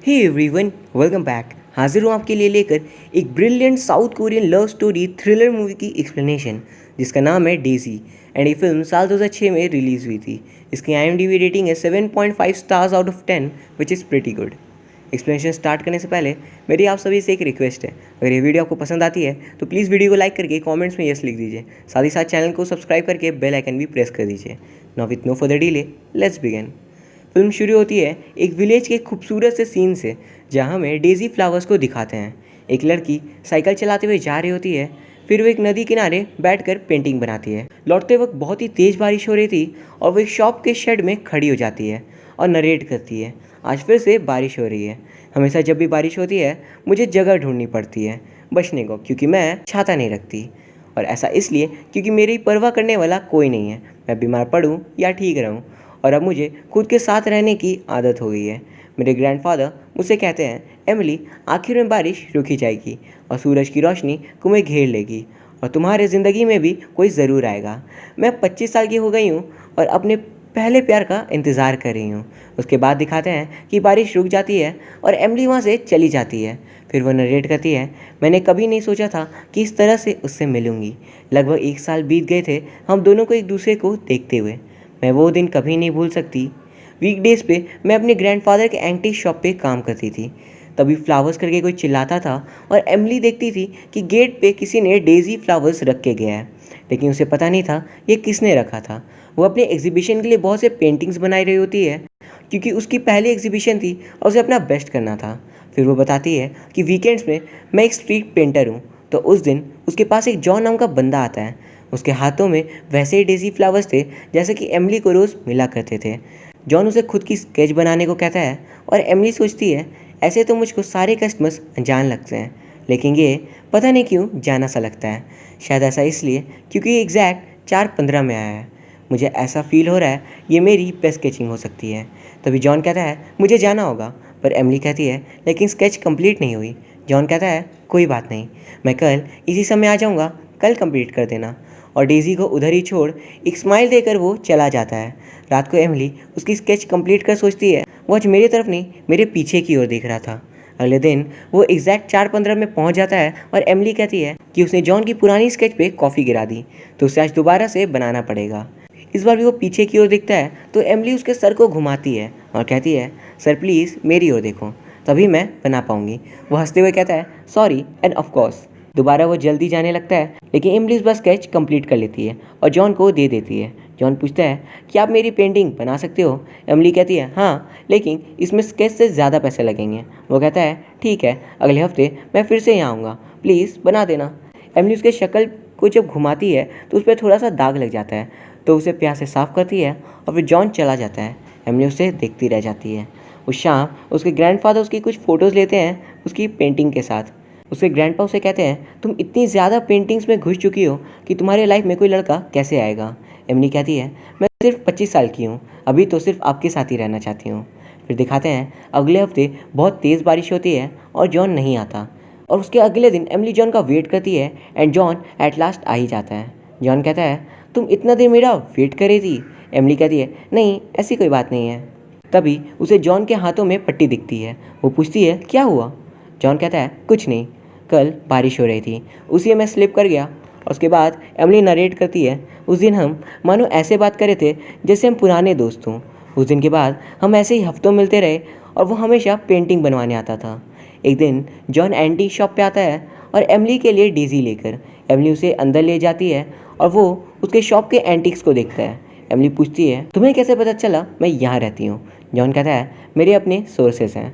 Hey everyone, welcome back. हाजिर हूँ आपके लिए लेकर एक brilliant south Korean love story thriller movie की एक्सप्लेनेशन जिसका नाम है डेजी। एंड ये फिल्म साल 2006 में रिलीज़ हुई थी। इसकी IMDb रेटिंग है 7.5 stars out of 10 which is pretty good. Explanation start करने से पहले मेरी आप सभी से एक रिक्वेस्ट है, अगर ये वीडियो आपको पसंद आती है तो प्लीज़ वीडियो को लाइक करके कमेंट्स में यस लिख दीजिए। साथ ही साथ चैनल को सब्सक्राइब करके बेल आइकन भी प्रेस कर दीजिए। Now with no further delay, let's begin. Film शुरू होती है एक विलेज के खूबसूरत से सीन से, जहाँ हमें डेजी फ्लावर्स को दिखाते हैं। एक लड़की साइकिल चलाते हुए जा रही होती है, फिर वो एक नदी किनारे बैठकर पेंटिंग बनाती है। लौटते वक्त बहुत ही तेज़ बारिश हो रही थी और वो एक शॉप के शेड में खड़ी हो जाती है और नरेट करती है, आज फिर से बारिश हो रही है। हमेशा जब भी बारिश होती है मुझे जगह ढूंढनी पड़ती है बचने को, क्योंकि मैं छाता नहीं रखती। और ऐसा इसलिए क्योंकि मेरी परवाह करने वाला कोई नहीं है, मैं बीमार पड़ूँ या ठीक रहूँ। और अब मुझे खुद के साथ रहने की आदत हो गई है। मेरे ग्रैंडफादर मुझसे कहते हैं, एमिली, आखिर में बारिश रुक ही जाएगी और सूरज की रोशनी तुम्हें घेर लेगी और तुम्हारे ज़िंदगी में भी कोई ज़रूर आएगा। मैं 25 साल की हो गई हूँ और अपने पहले प्यार का इंतज़ार कर रही हूँ। उसके बाद दिखाते हैं कि बारिश रुक जाती है और एमिली वहाँ से चली जाती है। फिर वो नरेट करती है, मैंने कभी नहीं सोचा था कि इस तरह से उससे मिलूंगी। लगभग 1 साल बीत गए थे हम दोनों को एक दूसरे को देखते हुए। मैं वो दिन कभी नहीं भूल सकती। वीकडेज़ पे मैं अपने ग्रैंडफादर के एंटीक शॉप पे काम करती थी। तभी फ्लावर्स करके कोई चिल्लाता था और एमिली देखती थी कि गेट पे किसी ने डेज़ी फ्लावर्स रख के गया है, लेकिन उसे पता नहीं था ये किसने रखा था। वो अपने एग्जीबिशन के लिए बहुत से पेंटिंग्स बनाई रही होती है, क्योंकि उसकी पहली एग्जीबिशन थी और उसे अपना बेस्ट करना था। फिर वो बताती है कि वीकेंड्स में मैं एक स्ट्रीट पेंटर हूँ। तो उस दिन उसके पास एक जॉन नाम का बंदा आता है। उसके हाथों में वैसे ही डेज़ी फ्लावर्स थे जैसे कि एमिली को रोज़ मिला करते थे। जॉन उसे खुद की स्केच बनाने को कहता है और एमिली सोचती है, ऐसे तो मुझको सारे कस्टमर्स अनजान लगते हैं, लेकिन ये पता नहीं क्यों जाना सा लगता है। शायद ऐसा इसलिए क्योंकि ये एग्जैक्ट 4:15 में आया है। मुझे ऐसा फील हो रहा है ये मेरी बेस्ट स्केचिंग हो सकती है। तभी जॉन कहता है, मुझे जाना होगा। पर एमिली कहती है, लेकिन स्केच कंप्लीट नहीं हुई। जॉन कहता है, कोई बात नहीं, मैं कल इसी समय आ जाऊँगा, कल कंप्लीट कर देना। और डेज़ी को उधर ही छोड़ एक स्माइल देकर वो चला जाता है। रात को एमिली उसकी स्केच कंप्लीट कर सोचती है वो आज मेरी तरफ नहीं, मेरे पीछे की ओर देख रहा था। अगले दिन वो एग्जैक्ट 4:15 में पहुंच जाता है और एमिली कहती है कि उसने जॉन की पुरानी स्केच पे कॉफ़ी गिरा दी, तो उसे आज दोबारा से बनाना पड़ेगा। इस बार भी वो पीछे की ओर देखता है तो एमिली उसके सर को घुमाती है और कहती है, सर प्लीज़ मेरी ओर देखो, तभी मैं बना पाऊंगी। वो हंसते हुए कहता है, सॉरी एंड ऑफ कोर्स। दोबारा वो जल्दी जाने लगता है, लेकिन एमिली इस बार स्केच कंप्लीट कर लेती है और जॉन को दे देती है। जॉन पूछता है कि आप मेरी पेंटिंग बना सकते हो। एमिली कहती है, हाँ, लेकिन इसमें स्केच से ज़्यादा पैसे लगेंगे। वो कहता है, ठीक है, अगले हफ्ते मैं फिर से यहाँ आऊँगा, प्लीज़ बना देना। एमिली उसके शक्ल को जब घुमाती है तो उस पर थोड़ा सा दाग लग जाता है, तो उसे प्यार से साफ़ करती है और फिर जॉन चला जाता है। एमिली उसे देखती रह जाती है। उस शाम उसके ग्रैंडफादर उसकी कुछ फ़ोटोज़ लेते हैं उसकी पेंटिंग के साथ। उसके ग्रैंडपा उसे कहते हैं, तुम इतनी ज़्यादा पेंटिंग्स में घुस चुकी हो कि तुम्हारे लाइफ में कोई लड़का कैसे आएगा। एमिली कहती है, मैं सिर्फ 25 साल की हूँ, अभी तो सिर्फ आपके साथ ही रहना चाहती हूँ। फिर दिखाते हैं अगले हफ्ते बहुत तेज़ बारिश होती है और जॉन नहीं आता। और उसके अगले दिन एमिली जॉन का वेट करती है एंड जॉन एट लास्ट आ ही जाता है। जॉन कहता है, तुम इतना देर मेरा वेट कर रही थी। एमिली कहती है, नहीं, ऐसी कोई बात नहीं है। तभी उसे जॉन के हाथों में पट्टी दिखती है। वो पूछती है, क्या हुआ। जॉन कहता है, कुछ नहीं, कल बारिश हो रही थी, उसी में स्लिप कर गया। और उसके बाद एमिली नरेट करती है, उस दिन हम मानो ऐसे बात करे थे जैसे हम पुराने दोस्त हों। उस दिन के बाद हम ऐसे ही हफ्तों मिलते रहे और वो हमेशा पेंटिंग बनवाने आता था। एक दिन जॉन एंटीक शॉप पे आता है और एमिली के लिए डेज़ी लेकर। एमिली उसे अंदर ले जाती है और वो उसके शॉप के एंटिक्स को देखता है। एमिली पूछती है, तुम्हें कैसे पता चला मैं यहाँ रहती हूँ। जॉन कहता है, मेरे अपने सोर्सेस हैं।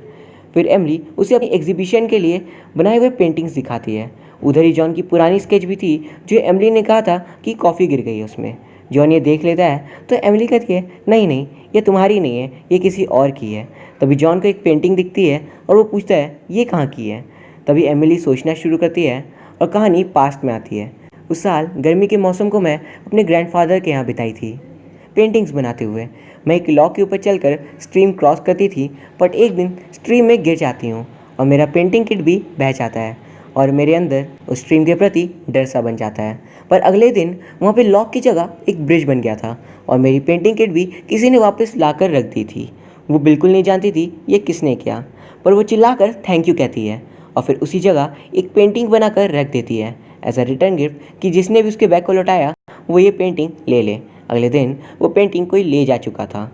फिर एमिली उसे अपनी एग्जीबिशन के लिए बनाए हुए पेंटिंग्स दिखाती है। उधर ही जॉन की पुरानी स्केच भी थी जो एमिली ने कहा था कि कॉफ़ी गिर गई है उसमें। जॉन ये देख लेता है तो एमिली कहती है, नहीं नहीं, ये तुम्हारी नहीं है, ये किसी और की है। तभी जॉन को एक पेंटिंग दिखती है और वो पूछता है, ये कहाँ की है। तभी एमिली सोचना शुरू करती है और कहानी पास्ट में आती है। उस साल गर्मी के मौसम को मैं अपने ग्रैंडफादर के यहाँ बिताई थी पेंटिंग्स बनाते हुए। मैं एक लॉक के ऊपर चलकर स्ट्रीम क्रॉस करती थी, बट एक दिन स्ट्रीम में गिर जाती हूँ और मेरा पेंटिंग किट भी बह जाता है और मेरे अंदर उस स्ट्रीम के प्रति डर सा बन जाता है। पर अगले दिन वहाँ पे लॉक की जगह एक ब्रिज बन गया था और मेरी पेंटिंग किट भी किसी ने वापस ला कर रख दी थी। वो बिल्कुल नहीं जानती थी ये किसने किया, पर वो चिल्लाकर थैंक यू कहती है और फिर उसी जगह एक पेंटिंग बनाकर रख देती है एज अ रिटर्न गिफ्ट कि जिसने भी उसके बैग को लौटाया वो ये पेंटिंग ले ले। अगले दिन वो पेंटिंग कोई ले जा चुका था।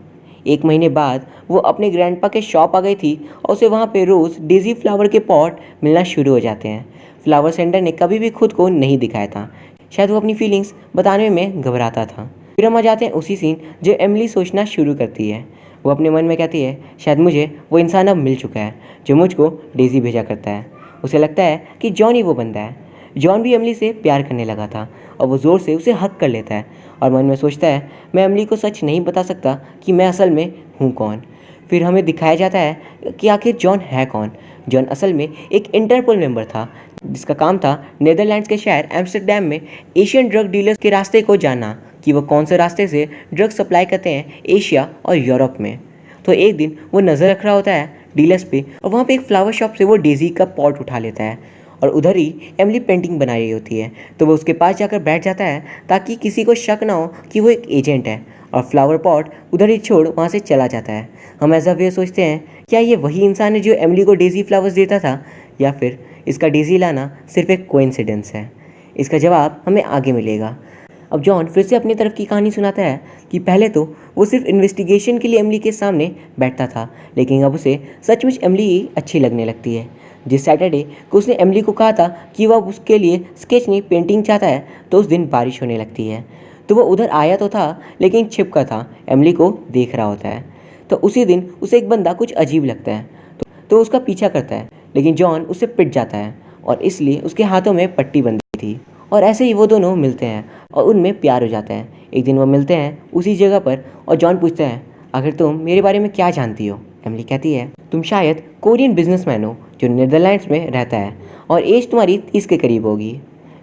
1 महीने बाद वो अपने ग्रैंडपा के शॉप आ गई थी और उसे वहाँ पे रोज़ डेज़ी फ्लावर के पॉट मिलना शुरू हो जाते हैं। फ्लावर सेंटर ने कभी भी खुद को नहीं दिखाया था, शायद वो अपनी फीलिंग्स बताने में घबराता था। फिर हम आ जाते हैं उसी सीन जो एमिली सोचना शुरू करती है। वो अपने मन में कहती है शायद मुझे वो इंसान अब मिल चुका है जो मुझको डेज़ी भेजा करता है। उसे लगता है कि जॉन ही वो बंदा है। जॉन भी एमिली से प्यार करने लगा था और वो ज़ोर से उसे हक कर लेता है और मन में सोचता है मैं एमिली को सच नहीं बता सकता कि मैं असल में हूँ कौन। फिर हमें दिखाया जाता है कि आखिर जॉन है कौन। जॉन असल में एक इंटरपोल मेंबर था जिसका काम था नीदरलैंड्स के शहर एम्स्टर्डम में एशियन ड्रग डीलर्स के रास्ते को जानना कि वो कौन से रास्ते से ड्रग सप्लाई करते हैं एशिया और यूरोप में। तो एक दिन वो नज़र रख रहा होता है डीलर्स पे और वहाँ पे एक फ्लावर शॉप से वो डेज़ी का पॉट उठा लेता है और उधर ही एमिली पेंटिंग बना रही होती है। तो वो उसके पास जाकर बैठ जाता है ताकि किसी को शक ना हो कि वो एक एजेंट है और फ्लावर पॉट उधर ही छोड़ वहाँ से चला जाता है। हम ऐसा वे सोचते हैं क्या ये वही इंसान है जो एमिली को डेज़ी फ्लावर्स देता था या फिर इसका डेज़ी लाना सिर्फ एक कोइंसिडेंस है। इसका जवाब हमें आगे मिलेगा। अब जॉन फिर से अपनी तरफ की कहानी सुनाता है कि पहले तो वो सिर्फ इन्वेस्टिगेशन के लिए एमिली के सामने बैठता था, लेकिन अब उसे सचमुच एमिली ही अच्छी लगने लगती है। जिस सैटरडे को उसने एमिली को कहा था कि वह उसके लिए स्केच नहीं पेंटिंग चाहता है, तो उस दिन बारिश होने लगती है। तो वो उधर आया तो था लेकिन छिपका था, एमिली को देख रहा होता है। तो उसी दिन उसे एक बंदा कुछ अजीब लगता है तो उसका पीछा करता है, लेकिन जॉन उससे पिट जाता है और इसलिए उसके हाथों में पट्टी बंधी थी। और ऐसे ही वो दोनों मिलते हैं और उनमें प्यार हो जाता है। एक दिन वो मिलते हैं उसी जगह पर और जॉन पूछता है आखिर तुम मेरे बारे में क्या जानती हो। एमिली कहती है तुम शायद कोरियन बिजनेसमैन हो जो नीदरलैंड्स में रहता है और एज तुम्हारी 30 के करीब होगी।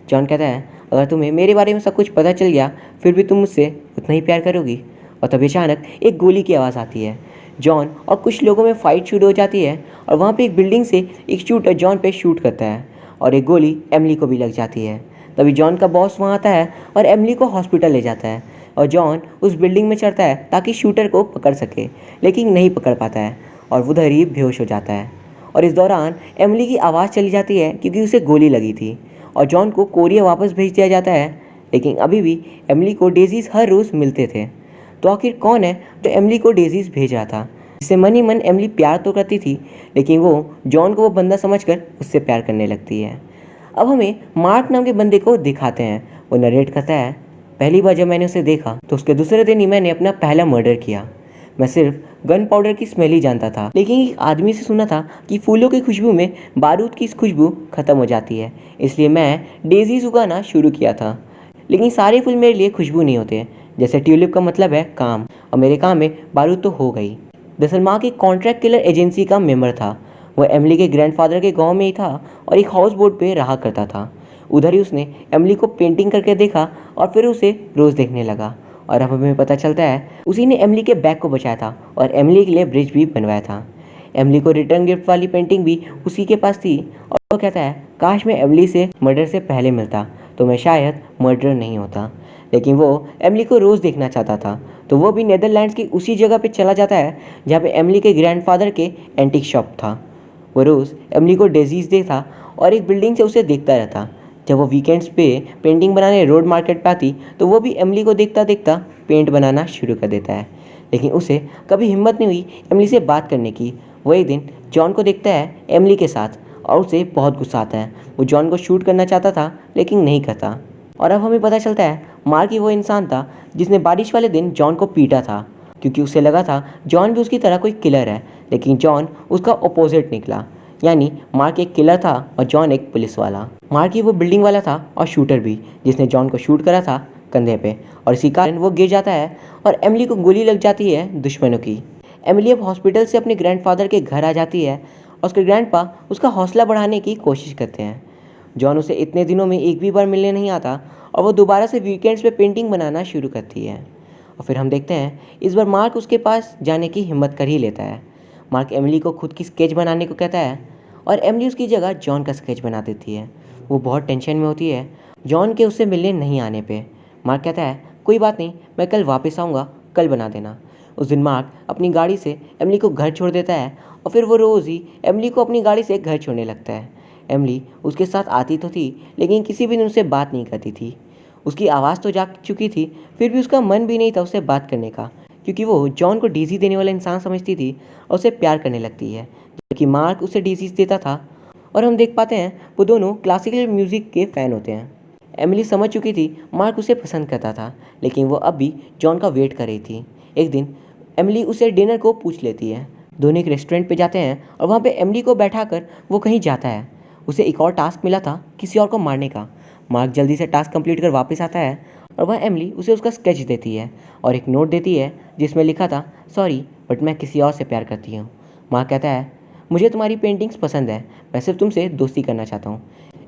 जॉन कहता है अगर तुम्हें मेरे बारे में सब कुछ पता चल गया फिर भी तुम मुझसे उतना ही प्यार करोगी। और तभी अचानक एक गोली की आवाज़ आती है। जॉन और कुछ लोगों में फाइट शुरू हो जाती है और वहाँ पे एक बिल्डिंग से एक शूटर जॉन पे शूट करता है और एक गोली एमिली को भी लग जाती है। तभी जॉन का बॉस वहाँ आता है और एमिली को हॉस्पिटल ले जाता है और जॉन उस बिल्डिंग में चढ़ता है ताकि शूटर को पकड़ सके, लेकिन नहीं पकड़ पाता है और उधर ही बेहोश हो जाता है। और इस दौरान एमिली की आवाज़ चली जाती है क्योंकि उसे गोली लगी थी और जॉन को कोरिया वापस भेज दिया जाता है। लेकिन अभी भी एमिली को डेज़ीज हर रोज़ मिलते थे। तो आखिर कौन है जो एमिली को डेज़ीज भेज रहा था, जिससे मन ही मन एमिली प्यार तो करती थी लेकिन वो जॉन को वो बंदा समझकर उससे प्यार करने लगती है। अब हमें मार्क नाम के बंदे को दिखाते हैं। वो नरेट करता है पहली बार जब मैंने उसे देखा तो उसके दूसरे दिन ही मैंने अपना पहला मर्डर किया। मैं सिर्फ गन पाउडर की स्मेल ही जानता था, लेकिन एक आदमी से सुना था कि फूलों की खुशबू में बारूद की खुशबू खत्म हो जाती है, इसलिए मैं डेज़ीज उगाना शुरू किया था। लेकिन सारे फूल मेरे लिए खुशबू नहीं होते। जैसे ट्यूलिप का मतलब है काम और मेरे काम में बारूद तो हो गई। दरअसल मार्क एक कॉन्ट्रैक्ट किलर एजेंसी का मेंबर था। वह एमिली के ग्रैंडफादर के गांव में ही था और एक हाउस बोट पे रहा करता था। उधर ही उसने एमिली को पेंटिंग करके देखा और फिर उसे रोज़ देखने लगा। और अब हमें पता चलता है उसी ने एमिली के बैग को बचाया था और एमिली के लिए ब्रिज भी बनवाया था। एमिली को रिटर्न गिफ्ट वाली पेंटिंग भी उसी के पास थी और वो कहता है काश मैं एमिली से मर्डर से पहले मिलता तो मैं शायद मर्डर नहीं होता। लेकिन वो एमिली को रोज़ देखना चाहता था, तो वो भी नीदरलैंड्स की उसी जगह पे चला जाता है जहाँ पे एमिली के ग्रैंडफादर के एंटीक शॉप था। वो रोज़ एमिली को डेज़ीज देखता और एक बिल्डिंग से उसे देखता रहता। जब वो वीकेंड्स पे पेंटिंग बनाने रोड मार्केट पे आती तो वो भी एमिली को देखता देखता पेंट बनाना शुरू कर देता है। लेकिन उसे कभी हिम्मत नहीं हुई एमिली से बात करने की। वो एक दिन जॉन को देखता है एमिली के साथ और उसे बहुत गुस्सा आता है। वो जॉन को शूट करना चाहता था लेकिन नहीं करता। और अब हमें पता चलता है मार्क ही वो इंसान था जिसने बारिश वाले दिन जॉन को पीटा था, क्योंकि उसे लगा था जॉन भी उसकी तरह कोई किलर है। लेकिन जॉन उसका अपोजिट निकला, यानी मार्क एक किलर था और जॉन एक पुलिस वाला। मार्क ही वो बिल्डिंग वाला था और शूटर भी जिसने जॉन को शूट करा था कंधे पे, और इसी कारण वो गिर जाता है और एमिली को गोली लग जाती है दुश्मनों की। एमिली अब हॉस्पिटल से अपने ग्रैंडफादर के घर आ जाती है और उसके ग्रैंडपा उसका हौसला बढ़ाने की कोशिश करते हैं। जॉन उसे इतने दिनों में एक भी बार मिलने नहीं आता और वो दोबारा से वीकेंड्स पे पेंटिंग बनाना शुरू करती है। और फिर हम देखते हैं इस बार मार्क उसके पास जाने की हिम्मत कर ही लेता है। मार्क एमिली को खुद की स्केच बनाने को कहता है और एमिली उसकी जगह जॉन का स्केच बना देती है। वो बहुत टेंशन में होती है जॉन के उससे मिलने नहीं आने पे। मार्क कहता है कोई बात नहीं, मैं कल वापस आऊँगा, कल बना देना। उस दिन मार्क अपनी गाड़ी से एमिली को घर छोड़ देता है और फिर वो रोज़ ही एमिली को अपनी गाड़ी से घर छोड़ने लगता है। एमिली उसके साथ आती तो थी लेकिन किसी भी दिन उससे बात नहीं करती थी। उसकी आवाज़ तो जाग चुकी थी, फिर भी उसका मन भी नहीं था उससे बात करने का, क्योंकि वो जॉन को डीसी देने वाला इंसान समझती थी और उसे प्यार करने लगती है, जबकि मार्क उसे डीसी देता था। और हम देख पाते हैं वो दोनों क्लासिकल म्यूज़िक के फ़ैन होते हैं। एमिली समझ चुकी थी मार्क उसे पसंद करता था, लेकिन वो अब भी जॉन का वेट कर रही थी। एक दिन एमिली उसे डिनर को पूछ लेती है। दोनों एक रेस्टोरेंट पे जाते हैं और वहाँ पे एमिली को बैठाकर वो कहीं जाता है। उसे एक और टास्क मिला था किसी और को मारने का। मार्क जल्दी से टास्क कंप्लीट कर वापस आता है और वह एमिली उसे उसका स्केच देती है और एक नोट देती है जिसमें लिखा था, सॉरी बट मैं किसी और से प्यार करती हूँ। मार्क कहता है, मुझे तुम्हारी पेंटिंग्स पसंद है, मैं सिर्फ तुमसे दोस्ती करना चाहता हूँ।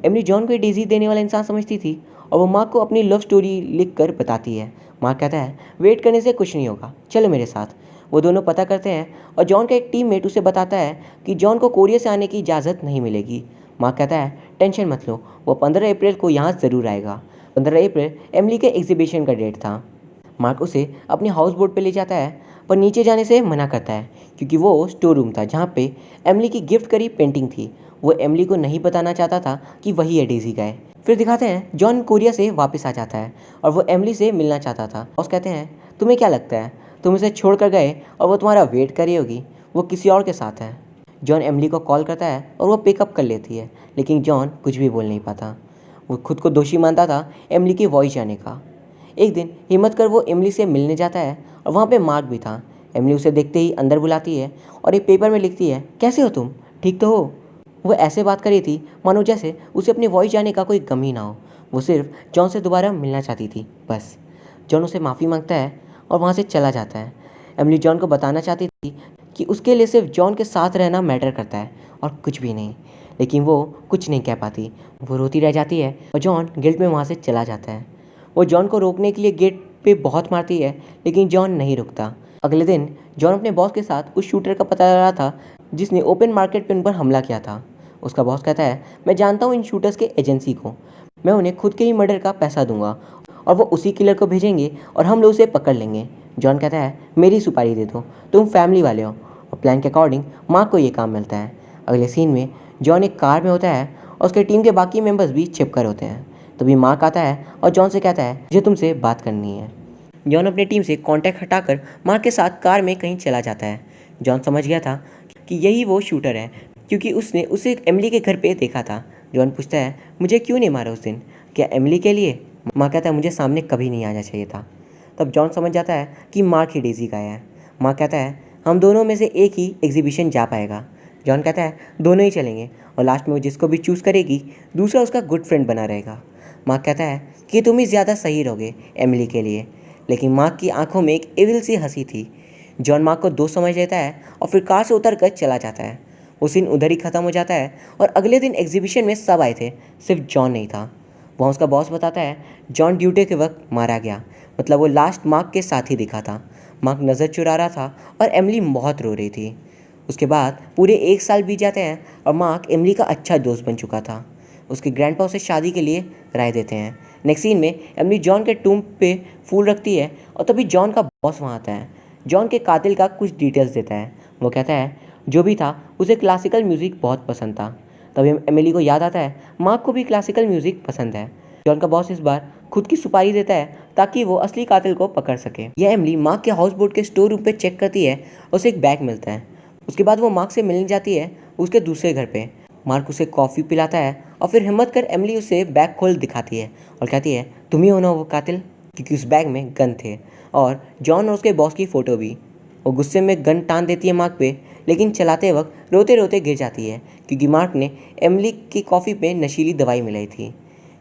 एमिली जॉन को डेजी देने वाला इंसान समझती थी और वो मार्क को अपनी लव स्टोरी लिख कर बताती है। मार्क कहता है, वेट करने से कुछ नहीं होगा, चलो मेरे साथ। वो दोनों पता करते हैं और जॉन का एक टीममेट उसे बताता है कि जॉन को कोरिया से आने की इजाज़त नहीं मिलेगी। मार्क कहता है, टेंशन मत लो, वो 15 अप्रैल को यहाँ ज़रूर आएगा। 15 अप्रैल एमिली के एग्जीबिशन का डेट था। मार्क उसे अपने हाउस बोट पर ले जाता है पर नीचे जाने से मना करता है, क्योंकि वो स्टोर रूम था जहाँ पे एमिली की गिफ्ट करी पेंटिंग थी। वो एमिली को नहीं बताना चाहता था कि वही है डेजी गाय। फिर दिखाते हैं जॉन कोरिया से वापस आ जाता है और वो एमिली से मिलना चाहता था। बॉस कहते हैं, तुम्हें क्या लगता है, तुम इसे छोड़ कर गए और वो तुम्हारा वेट कर रही होगी, वो किसी और के साथ है। जॉन एमिली को कॉल करता है और वो पिकअप कर लेती है, लेकिन जॉन कुछ भी बोल नहीं पाता। वो खुद को दोषी मानता था एमिली की वॉइस जाने का। एक दिन हिम्मत कर वो एमिली से मिलने जाता है और वहाँ पे मार्क भी था। एमिली उसे देखते ही अंदर बुलाती है और एक पेपर में लिखती है, कैसे हो तुम, ठीक तो हो। वो ऐसे बात कर रही थी मानो जैसे उसे अपनी वॉइस जाने का कोई गम ही ना हो। वो सिर्फ जॉन से दोबारा मिलना चाहती थी बस। जॉन उसे माफ़ी मांगता है और वहाँ से चला जाता है। एमिली जॉन को बताना चाहती थी कि उसके लिए सिर्फ जॉन के साथ रहना मैटर करता है और कुछ भी नहीं, लेकिन वो कुछ नहीं कह पाती। वो रोती रह जाती है और जॉन गिल्ट में वहाँ से चला जाता है। वो जॉन को रोकने के लिए गेट पे बहुत मारती है, लेकिन जॉन नहीं रुकता। अगले दिन जॉन अपने बॉस के साथ उस शूटर का पता लगा था जिसने ओपन मार्केट पे उन पर हमला किया था। उसका बॉस कहता है, मैं जानता हूँ इन शूटर्स के एजेंसी को, मैं उन्हें खुद के ही मर्डर का पैसा दूंगा और वो उसी किलर को भेजेंगे और हम लोग उसे पकड़ लेंगे। जॉन कहता है, मेरी सुपारी दे दो, तुम फैमिली वाले हो। और प्लान के अकॉर्डिंग मार्क को ये काम मिलता है। अगले सीन में जॉन एक कार में होता है और उसके टीम के बाकी मेंबर्स भी छिपकर होते हैं। तभी मार्क आता है और जॉन से कहता है, मुझे तुमसे बात करनी है। जॉन अपनी टीम से कांटेक्ट हटाकर मार्क के साथ कार में कहीं चला जाता है। जॉन समझ गया था कि यही वो शूटर है, क्योंकि उसने उसे एमिली के घर पे देखा था। जॉन पूछता है, मुझे क्यों नहीं मारा उस दिन, क्या एमिली के लिए? मार्क कहता है, मुझे सामने कभी नहीं आना चाहिए था। तब जॉन समझ जाता है कि मार्क ही डेजी का है। मार्क कहता है, हम दोनों में से एक ही एग्जीबिशन जा पाएगा। जॉन कहता है, दोनों ही चलेंगे और लास्ट में वो जिसको भी चूज़ करेगी दूसरा उसका गुड फ्रेंड बना रहेगा। मार्क कहता है कि तुम ही ज़्यादा सही रहोगे एमिली के लिए, लेकिन मार्क की आंखों में एक एविल सी हंसी थी। जॉन मार्क को दोस्त समझ लेता है और फिर कार से उतर कर चला जाता है। वो सीन उधर ही ख़त्म हो जाता है और अगले दिन एग्जीबिशन में सब आए थे, सिर्फ जॉन नहीं था। वहाँ उसका बॉस बताता है, जॉन ड्यूटी के वक्त मारा गया, मतलब वो लास्ट मार्क के साथ ही दिखा था। मार्क नज़र चुरा रहा था और एमिली बहुत रो रही थी। उसके बाद पूरे 1 साल बीत जाते हैं और मार्क एमिली का अच्छा दोस्त बन चुका था। उसके ग्रैंडपा उसे शादी के लिए राय देते हैं। नेक्स्ट सीन में एमिली जॉन के टूम पे फूल रखती है और तभी जॉन का बॉस वहाँ आता है। जॉन के कातिल का कुछ डिटेल्स देता है। वो कहता है जो भी था उसे क्लासिकल म्यूज़िक बहुत पसंद था। तभी एमिली को याद आता है मार्क को भी क्लासिकल म्यूज़िक पसंद है। जॉन का बॉस इस बार खुद की सुपारी देता है ताकि वो असली कातिल को पकड़ सके। यह एमिली मार्क के हाउस बोट के स्टोर रूम पे चेक करती है और उसे एक बैग मिलता है। उसके बाद वो मार्क से मिलने जाती है उसके दूसरे घर पे। मार्क उसे कॉफ़ी पिलाता है और फिर हिम्मत कर एमिली उसे बैग खोल दिखाती है और कहती है, तुम ही हो ना वो कातिल, क्योंकि उस बैग में गन थे और जॉन और उसके बॉस की फ़ोटो भी। वो गुस्से में गन टान देती है मार्क पे, लेकिन चलाते वक्त रोते रोते गिर जाती है क्योंकि मार्क ने एमिली की कॉफ़ी पे नशीली दवाई मिलाई थी।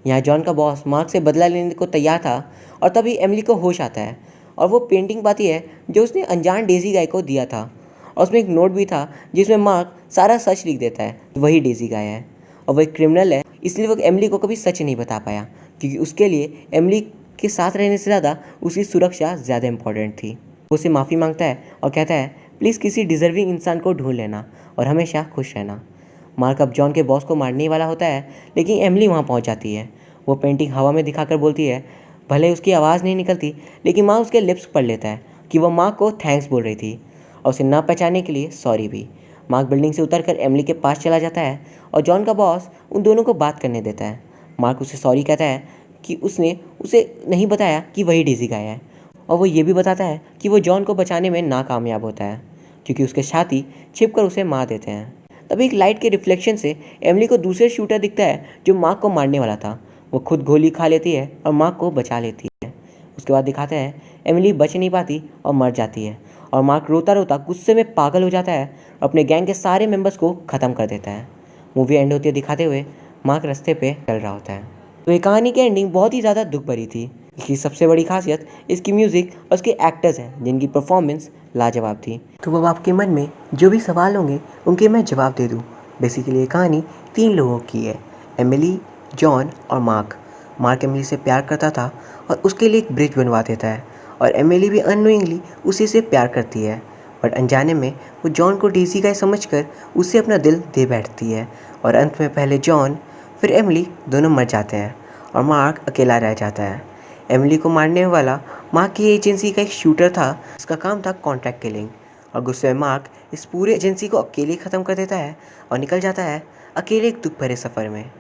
यहाँ जॉन का बॉस मार्क से बदला लेने को तैयार था और तभी एमिली को होश आता है और वो पेंटिंग पाती है जो उसने अनजान डेजी गाय को दिया था और उसमें एक नोट भी था जिसमें मार्क सारा सच लिख देता है, वही डेजी गाय है और वो एक क्रिमिनल है, इसलिए वो एमिली को कभी सच नहीं बता पाया क्योंकि उसके लिए एमिली के साथ रहने से ज़्यादा उसकी सुरक्षा ज़्यादा इम्पोर्टेंट थी। वो उसे माफ़ी मांगता है और कहता है, प्लीज़ किसी डिज़र्विंग इंसान को ढूंढ लेना और हमेशा खुश रहना। मार्क अब जॉन के बॉस को मारने वाला होता है, लेकिन एमिली वहाँ पहुँच जाती है। वो पेंटिंग हवा में दिखाकर बोलती है, भले उसकी आवाज़ नहीं निकलती, लेकिन माँ उसके लिप्स पढ़ लेता है कि वह मार्क को थैंक्स बोल रही थी और उसे ना पहचानने के लिए सॉरी भी। मार्क बिल्डिंग से उतरकर एमिली के पास चला जाता है और जॉन का बॉस उन दोनों को बात करने देता है। मार्क उसे सॉरी कहता है कि उसने उसे नहीं बताया कि वही डेज़ी गाया है, और वो ये भी बताता है कि वो जॉन को बचाने में नाकामयाब होता है क्योंकि उसके साथी छिपकर उसे मार देते हैं। तभी एक लाइट के रिफ्लेक्शन से एमिली को दूसरे शूटर दिखता है जो मार्क को मारने वाला था। वो खुद गोली खा लेती है और मार्क को बचा लेती है। उसके बाद दिखाते हैं एमिली बच नहीं पाती और मर जाती है, और मार्क रोता रोता गुस्से में पागल हो जाता है और अपने गैंग के सारे मेंबर्स को ख़त्म कर देता है। मूवी एंड होती है दिखाते हुए मार्क रास्ते पे चल रहा होता है। तो ये कहानी की एंडिंग बहुत ही ज़्यादा दुख भरी थी। इसकी सबसे बड़ी खासियत इसकी म्यूज़िक और उसके एक्टर्स हैं जिनकी परफॉर्मेंस लाजवाब थी। तो अब आपके मन में जो भी सवाल होंगे उनके मैं जवाब दे दूँ। बेसिकली ये कहानी 3 लोगों की है, एमिली, जॉन और मार्क। मार्क एमिली से प्यार करता था और उसके लिए एक ब्रिज बनवा देता है, और एमिली भी अननोइंगली उसी से प्यार करती है, बट अनजाने में वो जॉन को डेज़ी का समझकर उससे अपना दिल दे बैठती है। और अंत में पहले जॉन फिर एमिली दोनों मर जाते हैं और मार्क अकेला रह जाता है। एमिली को मारने वाला मार्क की एजेंसी का एक शूटर था, इसका काम था कॉन्ट्रैक्ट किलिंग, और गुस्से में मार्क इस पूरे एजेंसी को अकेले ख़त्म कर देता है और निकल जाता है अकेले एक दुख भरे सफ़र में।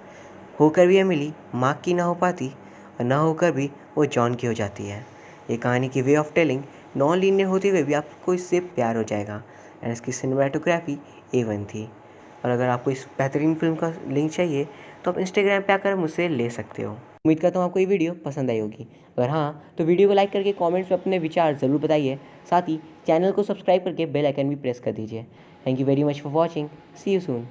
होकर भी एमिली मार्क की ना हो पाती और ना होकर भी वो जॉन की हो जाती है। ये कहानी की way of telling non linear होते हुए भी आपको इससे प्यार हो जाएगा, एंड इसकी सिनेमाटोग्राफी A1 थी। और अगर आपको इस बेहतरीन फिल्म का लिंक चाहिए तो आप इंस्टाग्राम पे आकर मुझसे ले सकते हो। उम्मीद करता हूँ आपको ये वीडियो पसंद आई होगी। अगर हाँ तो वीडियो को लाइक करके कमेंट्स में अपने विचार ज़रूर बताइए। साथ ही चैनल को सब्सक्राइब करके बेल आइकन भी प्रेस कर दीजिए। Thank you very much for watching. See you soon.